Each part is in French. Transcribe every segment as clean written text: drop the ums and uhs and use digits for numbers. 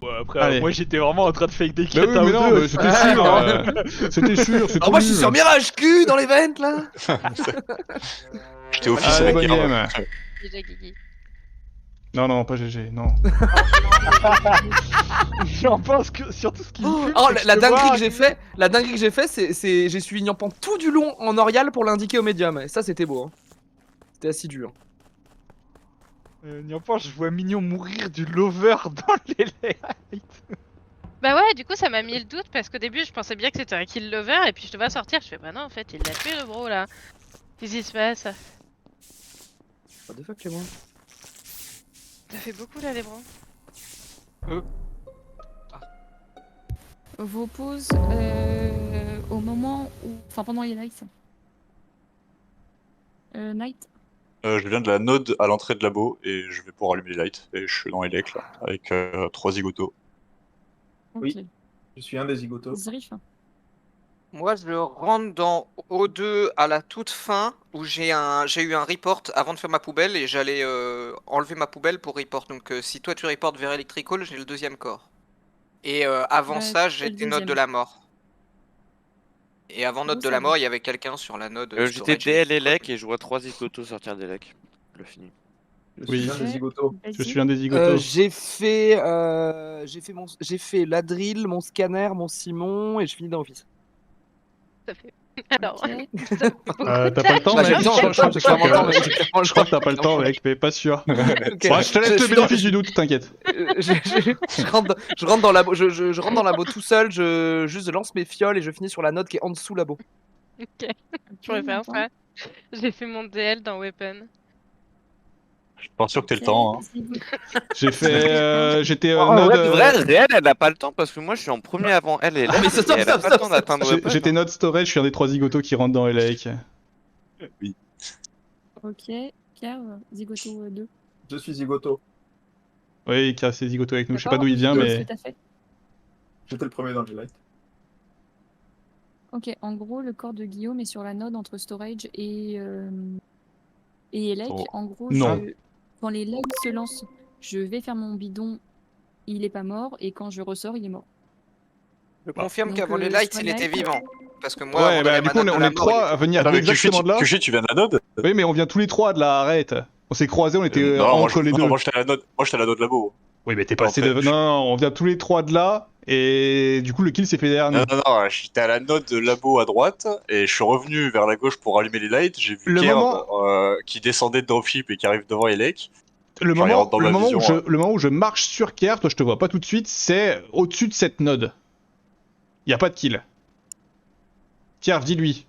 Ouais, après, Allez. moi j'étais vraiment en train de fake des Bah quêtes oui, à mais non, O2. mais c'était sûr. C'était sûr, c'est Alors tout moi je suis nul. sur Mirage Q dans l'event là. J'étais office Allez, avec bonne Irv. game. GG Guigui. Non, non, pas GG, non. J'en pense que surtout ce qui me fume, Oh c'est que la je te dinguerie vois que j'ai fait, c'est j'ai suivi Nyampan tout du long en Orial pour l'indiquer au médium. Et ça c'était beau. Hein. C'était assidu. Hein. Nyampan, je vois Mignon mourir du lover dans les lights. Bah ouais, du coup ça m'a mis le doute parce qu'au début je pensais bien que c'était un kill lover et puis je te vois sortir, je fais bah non en fait il l'a tué le bro là. Qu'est-ce qui se passe? What the fuck Clément. Ça fait beaucoup là les bros. Vos pauses au moment où. Enfin, pendant les lights. Night. Je viens de la node à l'entrée de labo et je vais pouvoir allumer les lights. Et je suis dans Elec là, avec 3 zigotos. Ok. Oui. Je suis un des zigotos. Zrif. Moi, je rentre dans O2 à la toute fin où j'ai eu un report avant de faire ma poubelle et j'allais enlever ma poubelle pour report. Donc, si toi tu reportes vers Electrical, j'ai le deuxième corps. Et avant ça, c'est le j'étais note de deuxième. la mort. Et avant note Bon, de ça la va. mort, il y avait quelqu'un sur la node. J'étais storage. DL Elec et je vois 3 zigotos sortir d'Elec. Le fini. Je Oui. suis un des zigotos. Je suis un des zigotos. J'ai fait la drill, mon scanner, mon Simon et je finis dans Office. Ça fait. Alors. Ok. ça fait beaucoup T'as de pas le temps, Bah, mec. j'ai le temps, j'ai clairement le temps, mec, j'ai clairement le Je crois temps. que t'as pas le temps, mec, mais pas sûr. Ok. Bon, je te laisse le suis bénéfice du doute, t'inquiète. je rentre dans labo, je rentre dans labo tout seul, je lance mes fioles et je finis sur la note qui est en dessous labo. Ok, j'aurais fait un ça. J'ai fait mon DL dans Weapon. Je suis pas sûr que t'aies le temps. Hein. J'ai fait. J'étais En node. vrai, réel, elle a pas le temps parce que moi je suis en premier avant elle et Elec. mais stop, et elle a stop, pas le stop, temps stop, d'atteindre Weapon. J'étais node storage, je suis un des 3 zigotos qui rentrent dans LAEC. Ok. Pierre, Zigoto 2. Je suis zigoto. Oui, qui a ses zigotos avec nous. Je sais pas D'accord. d'où il vient, Qu'est-ce mais. que t'as fait? J'étais le premier dans les lights. Ok, en gros, le corps de Guillaume est sur la node entre storage et Elec. Oh. En gros, Non. quand les lights se lancent, je vais faire mon bidon, il est pas mort, et quand je ressors, il est mort. Je confirme Donc, qu'avant les lights, soit il était light. vivant. Parce que moi, Ouais, avant bah d'aller du à coup, ma note on de la est mort, il 3 à était- venir Attends, mais exactement de là. Kushi, tu viens de la node Oui, mais on vient tous les 3 de la arrête. On s'est croisés, on était Non, moi, entre les deux. moi j'étais à la node. Moi j'étais à la node labo. Oui, mais t'es Non, passé en fait, de. Non, non, on vient tous les 3 de là, et du coup, le kill s'est fait derrière nous. Non, non, non, j'étais à la node de labo à droite et je suis revenu vers la gauche pour allumer les lights. J'ai vu Le Kerv moment- qui descendait de dropship et qui arrive devant Elec. Le Genre, il rentre moment, dans le, ma moment où vision, je, le moment où je marche sur Kerr, toi je te vois pas tout de suite, c'est au-dessus de cette node. Y a pas de kill. Kerr, dis-lui.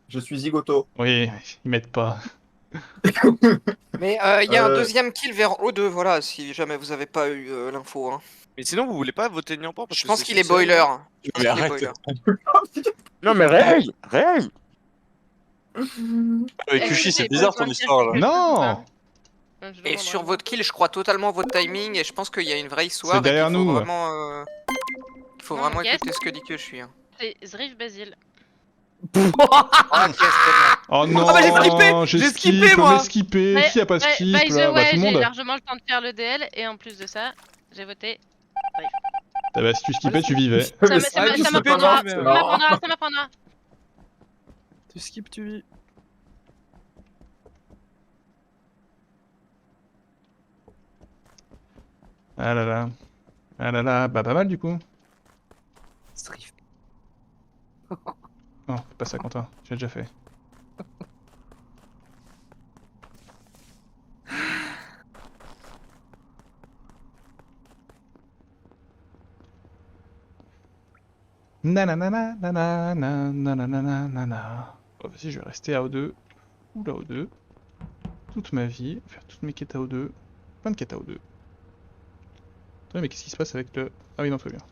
Je suis zigoto. Oui, ils m'aident pas. Mais il y a un deuxième kill vers O2, voilà, si jamais vous avez pas eu l'info. Hein. Mais sinon, vous voulez pas voter Nyampan parce Je que pense c'est qu'il est censé- boiler. Je pense Mais qu'il est arrête. boiler. Non, mais réel, réel. Avec Kushi, c'est bizarre ton histoire là. Non. Et sur votre kill, je crois totalement votre timing et je pense qu'il y a une vraie histoire. C'est derrière et qu'il faut nous. Vraiment, il faut Non, vraiment yes. écouter ce que dit que je suis. Hein. C'est Zrif Basile. Ah, ok, c'est Oh non, Ah bah, j'ai skippé, moi. mais skipper, qui a pas skip by the là Bah way, tout le j'ai monde. largement le temps de faire le DL et en plus de ça, j'ai voté. Ah bah si tu skippais, tu vivais. Mais Ça Ah, c'est pas m'apprendra, grave, ça c'est marrant. m'apprendra, ça m'apprendra. Tu skip, tu vis. Ah là là. Ah là là, bah pas mal du coup. Strif. Non, fais pas ça Quentin, tu l'as déjà fait. Nanana, nanana, nanana, nanana. Oh, vas-y, je vais rester à O2. Ou là O2. Toute ma vie, faire toutes mes quêtes à O2. Plein de quêtes à O2. Attends, mais qu'est-ce qui se passe avec le... Ah oui, non, tout va bien.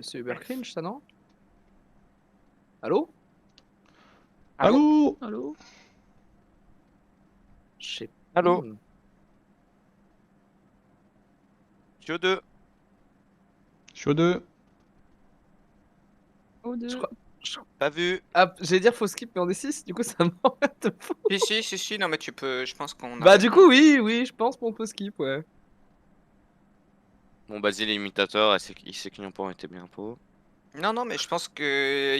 C'est Uber cringe, ça, non? Allô? Allô? Allô? Je sais Allô? pas. suis au 2. Je suis au 2. O2. Je crois- Pas vu. Ah, j'allais dire faut skip, mais on est 6, du coup ça m'embête de fou. Si, non mais tu peux, je pense qu'on a... Bah, du coup, oui, je pense qu'on peut skip, ouais. Bon, Basile est imitateur, il sait que Nyampan était bien pot. Non, mais je pense qu'il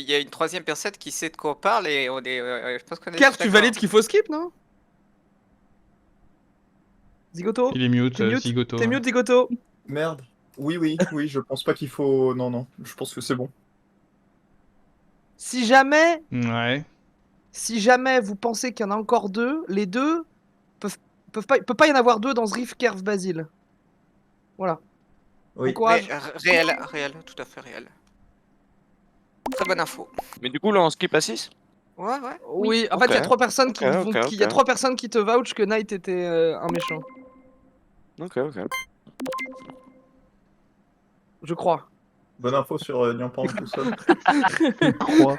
y a une troisième personne qui sait de quoi on parle et on est... je pense qu'on est Car tous tu d'accord. valides qu'il faut skip, non Zigoto Il est mute, T'es mute Zigoto. T'es mute, Zigoto Merde. Oui, je pense pas qu'il faut... Non, je pense que c'est bon. Si jamais Ouais. vous pensez qu'il y en a encore deux, les deux peut pas y en avoir deux dans ce riff Kerv Basile. Voilà. Oui. Bon courage. Réel, tout à fait réel. Très bonne info. Mais du coup, là, on skip à 6. Ouais. Oui, en fait, il y a Ok. trois personnes qui Ok, vont- ok, qui- y a ok. trois personnes qui te vouch que Knight était un méchant. Ok. Je crois. Bonne info sur Nyampan tout ça. Croix.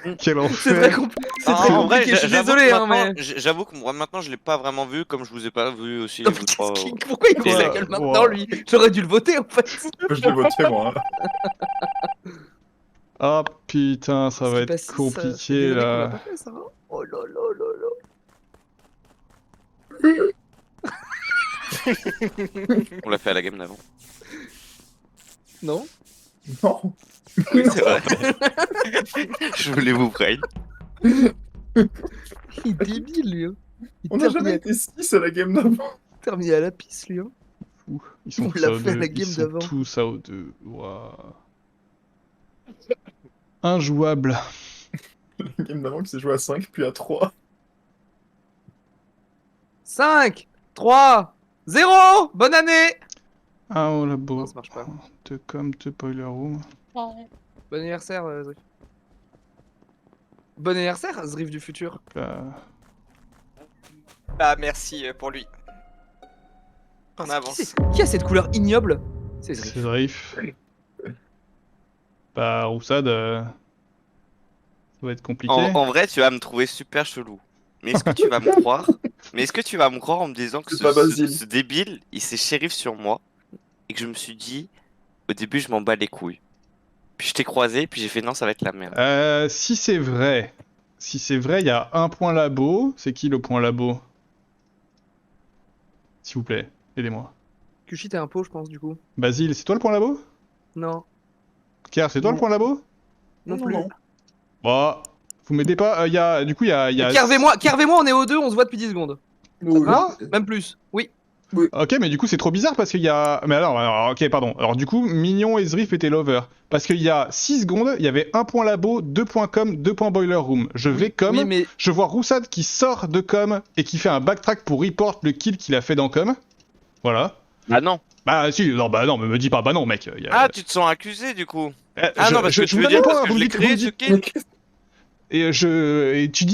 Quel C'est très, enfer. c'est très compliqué, je suis désolé, hein, mais. J'avoue que moi, maintenant, je l'ai pas vraiment vu, comme je vous ai pas vu aussi. Non, vous mais trois, qu'est-ce qu'il- Pourquoi il Quoi fait sa gueule maintenant, Wow. lui J'aurais dû le voter, en fait. Je l'ai voté moi. Ah putain, ça va Skip à être six, compliqué ça fait des années qu'on l'a là. pas fait, ça, hein. Oh là là là là. On l'a fait à la game d'avant. Non Non. Oui, c'est vrai. Je voulais vous brain. Il est débile, lui. Hein. Il On a jamais été 6 à la game d'avant. terminé à la pisse, lui. Hein. Ouh, ils sont On tous l'a à fait à O2. la Ils game sont d'avant. tous à O2. Waouh. Injouable. La game d'avant qui s'est joué à 5 puis à 3. 5, 3, 0 Bonne année Ah oh labo. Non, ça marche pas. De comme de boiler room. Bon anniversaire, Zrif. Bon anniversaire, Zrif du futur. Là. Bah merci pour lui. On avance. Qui a cette couleur ignoble C'est Zrif. C'est Zrif. Bah Roussad, ça va être compliqué. En vrai, tu vas me trouver super chelou. Mais est-ce que tu vas me croire Mais est-ce que tu vas me croire en me disant que C'est pas Basile. ce débile, il s'est shérif sur moi et que je me suis dit, au début, je m'en bats les couilles. Puis je t'ai croisé, puis j'ai fait non, ça va être la merde. Si c'est vrai, il y a un point labo. C'est qui le point labo? S'il vous plaît, aidez-moi. Kushi, t'es un pot, je pense, du coup. Basile, c'est toi le point labo? Non. Kier, c'est toi le Non. point labo? Non plus. Bon, vous m'aidez pas. Il y a, du coup, il y a. Kerv et moi, on est aux deux, on se voit depuis 10 secondes. Ah Même plus. Oui. Ok, mais du coup, c'est trop bizarre parce qu'il y a. Mais alors, ok, pardon. Alors, du coup, Mignon et Zrif étaient lover. Parce qu'il y a 6 secondes, il y avait 1 point labo, 2 points com, 2 points boiler room. Je vais com. Oui, mais Je vois Roussad qui sort de com et qui fait un backtrack pour report le kill qu'il a fait dans com. Voilà. Ah non. Bah, si, non, mais me dis pas, bah non, mec. Ah, tu te sens accusé du coup. Ah non, parce que tu vous veux donne dire le point, parce que vous je me l'ai dites, créé vous me ce dites. kill. Et tu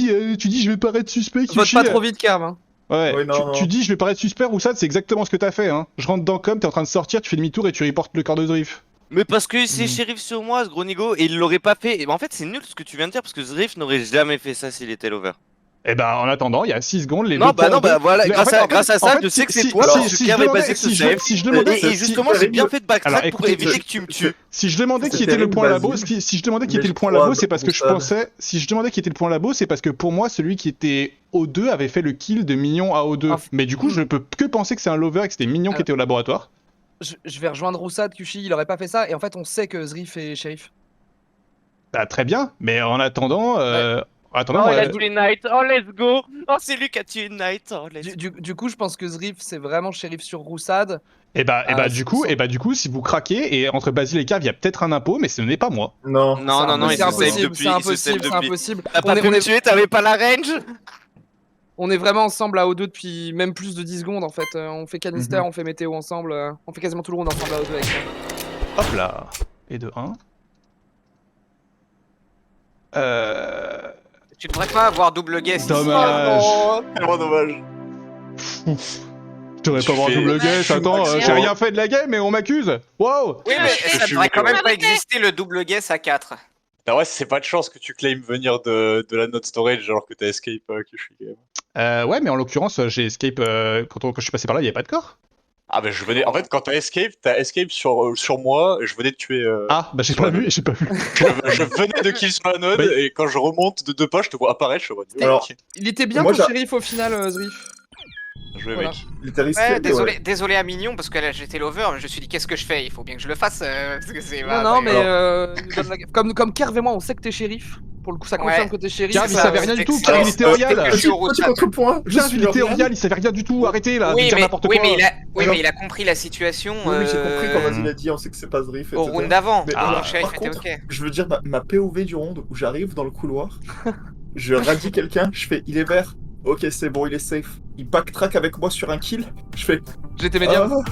dis, je vais paraître suspect. vote Kushi. pas trop vite, Kerv. Hein. Ouais, Oui, non, tu non. dis, je vais paraître suspect, Roussad, c'est exactement ce que t'as fait, hein. Je rentre dans com, t'es en train de sortir, tu fais demi-tour et tu reportes le corps de Zrif. Mais parce que c'est shérif sur moi, ce gros nigo, et il l'aurait pas fait. Et ben, en fait, c'est nul ce que tu viens de dire parce que Zrif n'aurait jamais fait ça s'il était lover. Et ben, en attendant, il y a 6 secondes, les Non, deux bah points non, bah de- voilà, Mais en grâce fait, à, en fait- grâce à en ça, fait, je sais que c'est si- toi, si- parce que si Kerv je est demandais- basé que si ce je- safe. si je demandais- Et justement, j'ai bien fait de Alors, backtrack pour écoutez, éviter que tu me tues. Si je demandais qui C'est était le point terrible, labo, Basile. si je demandais qui Mais était je le point crois, labo, c'est parce que je Roussad. pensais, si je demandais qui était le point labo, c'est parce que pour moi, celui qui était O2 avait fait le kill de Mignon à O2. Ah, Mais du coup, je peux que penser que c'est un lover et que c'était Mignon qui était au laboratoire. Je vais rejoindre Roussad, Kushi, il aurait pas fait ça. Et en fait, on sait que Zrif est shérif. Bah, très bien, mais en attendant, Oh, moi, il a tué Knight, oh let's go. Oh, c'est lui qui a tué Knight, oh let's go. Du coup, je pense que Zrif, c'est vraiment shérif sur Roussad. et bah, c'est- du coup, si vous craquez, et entre Basile et Kerv, il y a peut-être un impôt, mais ce n'est pas moi. Non. Non, il c'est se save impossible, depuis. c'est il se save impossible, c'est depuis. impossible. T'as pas pu me tuer, t'avais pas la range. On est vraiment ensemble à O2 depuis même plus de 10 secondes en fait. On fait canister, Mhm. on fait météo ensemble. On fait quasiment tout le monde ensemble à O2 avec ça. Hop là. Et de 1. Tu devrais pas avoir double guest. Dommage. Tellement dommage. Je devrais Tu pas avoir fais- double guess, attends, maximum. j'ai rien fait de la game mais on m'accuse. Wow. Oui, mais Je ça suis devrait quand même d'accord. pas exister le double guess à 4. Ah ouais, c'est pas de chance que tu claims venir de la note storage alors que t'as escape que je suis quand même. Ouais, mais en l'occurrence, j'ai escape quand je suis passé par là, il y avait pas de corps. Ah bah je venais, en fait quand t'as escape sur moi, je venais de tuer... Ah, bah j'ai sur pas la vu, node. j'ai pas vu. je venais de kill sur la node, Mais- et quand je remonte de 2 pas, je te vois apparaître, je te vois... Alors, Il était bien Moi, ton j'ai- shérif au final, Zrif. Joué voilà. mec. il était risqué. Ouais, mais désolé, désolé à Mignon parce que là j'étais l'over, mais je me suis dit qu'est-ce que je fais? Il faut bien que je le fasse. Parce que c'est. Non, non, mais alors- nous donne comme Kerv et moi, on sait que t'es shérif. Pour le coup, ça Ouais. confirme que t'es shérif. Kerv, il ça, savait rien du tout, c'était- Kerv, il c'est- était royal. Je suis au Petit route. contre-point, je Kerv, suis il était royal. royal, il savait rien du tout, arrêtez là, de Oui, dire mais, n'importe oui, quoi. mais il a compris la situation Oui, j'ai compris quand vas-y l'a dit, on sait que c'est pas Zrif. au etc. round d'avant. Mais Le alors, shérif par était contre, ok. je veux dire, ma POV du round où j'arrive dans le couloir, je radie quelqu'un, je fais il est vert. Ok, c'est bon, il est safe. Il backtrack avec moi sur un kill. Je fais J'étais médium. ah,